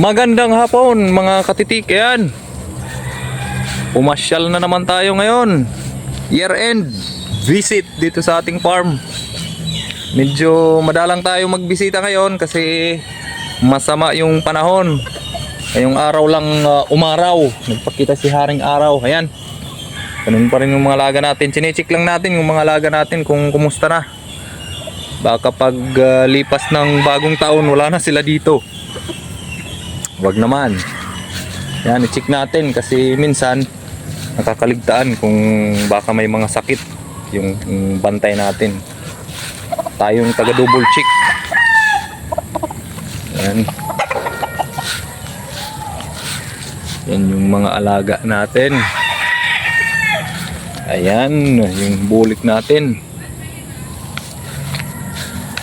Magandang hapon mga katitik. Ayan, pumasyal na naman tayo ngayon. Year end visit dito sa ating farm. Medyo madalang tayo magbisita ngayon kasi masama yung panahon. Ngayong araw lang umaraw, nagpakita si Haring Araw. Ayan, ganun pa rin yung mga laga natin. Chinecheck lang natin yung mga laga natin kung kumusta na. Baka pag lipas ng bagong taon wala na sila dito. Wag naman. Yan, i-check natin kasi minsan nakakaligtaan kung baka may mga sakit yung bantay natin. Tayong taga double check. Yan. Yan yung mga alaga natin. Ayan, yung bulik natin.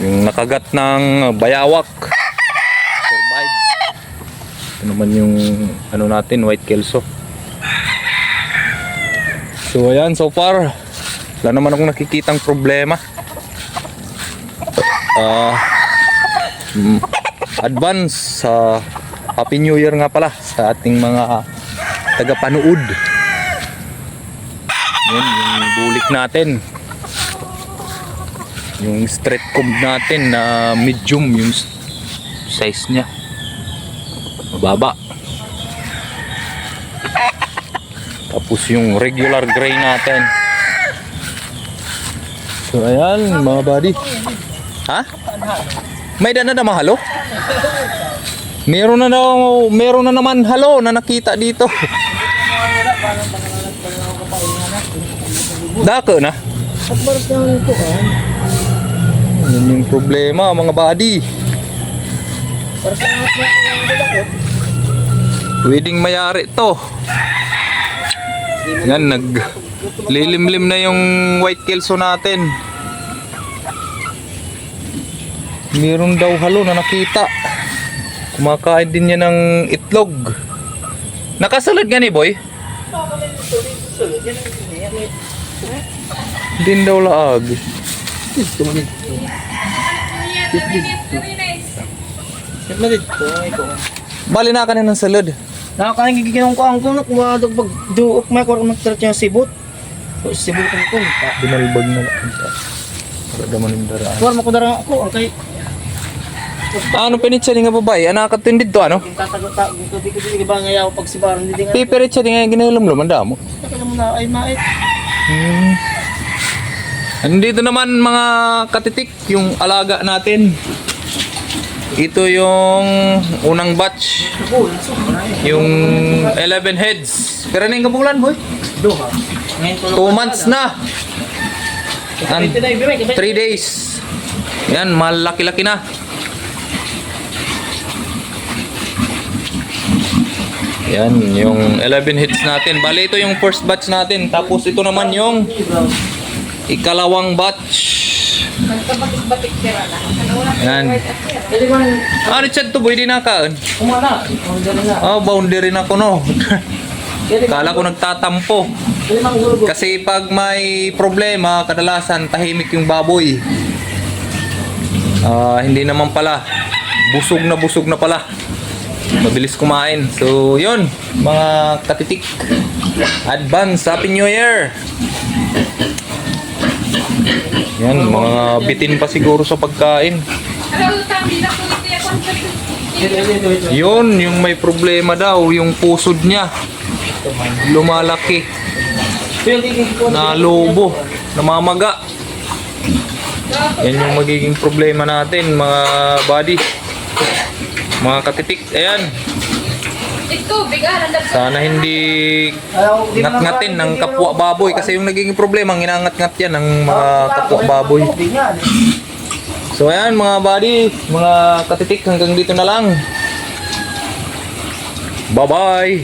Yung nakagat ng bayawak. Survive. Ito naman yung ano natin, white kelso. So ayan, so far wala naman akong nakikitang problema. Advance Happy New Year nga pala sa ating mga tagapanood. Yan yung bulik natin, yung straight comb natin na medium yung size nya, mababa. Tapos yung regular gray natin. So ayan mga buddy. Ha? May dana na mahalo? Meron na naman halo na nakita dito. Dako na. Yan yung problema mga buddy. Pwedeng mayari to. Yan, naglilimlim na yung white kelso natin. Meron daw halo na nakita. Kumakain din niya ng itlog. Nakasulod nga ni boy? Din daw laag. Bali na ka na ng salod. Nakakain giginong ko ang kuno kuha dog pag duok may ko magtrat yung sibot. So sibot ko Binalbag na lang. Para daman yung daraan. Kuha mo ko dara ako okay. Ano pinitsa nga babae? Anak katindid to ano? Tatagot ta ko ba ngayaw pag sibaran di nga. Pipiritsa din nga ginulumluman damo. Taka mo na ay mait. Andito naman mga katitik yung alaga natin. Ito yung unang batch. Yung 11 heads. Pero na yung kabulan boy? 2 months na. 3 days. Yan, malaki-laki na. Yan, yung 11 heads natin. Bali ito yung first batch natin. Tapos ito naman yung ikalawang batch. Yan. Ah, Richard to boy, di nakaon. Oh, boundary na ko no. Kala ko nagtatampo. Kasi pag may problema, kadalasan tahimik yung baboy. Hindi naman pala. Busog na pala. Mabilis kumain. So, yun. Mga katitik. Advance Happy New Year. Yan, mga bitin pa siguro sa pagkain. Yun, yung may problema daw, yung pusod niya lumalaki, nalubo, namamaga. Yan yung magiging problema natin mga buddy, mga katitik. Ayan, sana hindi ngat-ngatin ng kapwa baboy kasi yung nagiging problema ang inangat-ngat yan ng mga kapwa baboy. So ayan mga buddy, mga katitik, hanggang dito na lang. Bye bye.